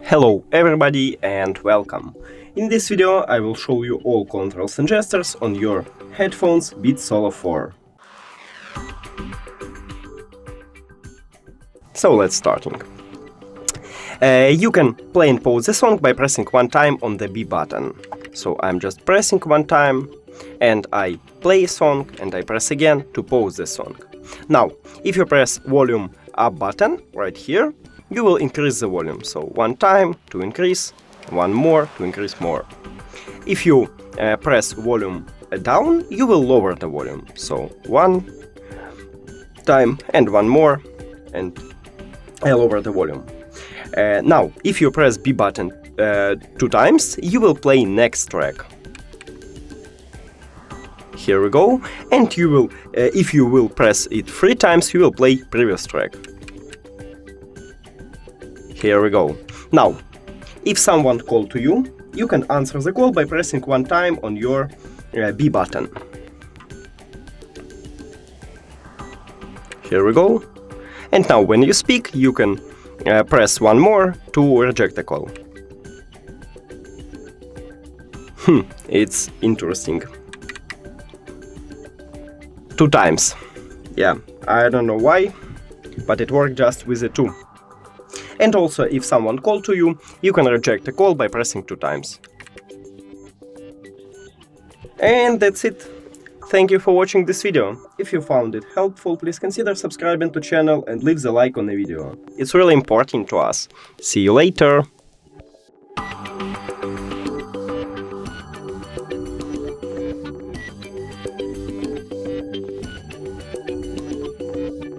Hello everybody and welcome! In this video I will show you all controls and gestures on your headphones Beats Solo 4. So let's starting. You can play and pause the song by pressing one time on the B button. So I'm just pressing one time and I play a song and I press again to pause the song. Now, if you press volume up button right here, you will increase the volume. So one time to increase, one more to increase more. If you press volume down, you will lower the volume. So one time and one more, and I lower the volume. Now, if you press B button two times, you will play next track. Here we go, and you will, if you will press it three times, you will play previous track. Here we go. Now, if someone called to you, you can answer the call by pressing one time on your B button. Here we go. And now when you speak, you can press one more to reject the call. It's interesting. Two times. Yeah, I don't know why, but it worked just with the two. And also, if someone called to you, you can reject the call by pressing two times. And that's it. Thank you for watching this video. If you found it helpful, please consider subscribing to the channel and leave the like on the video. It's really important to us. See you later!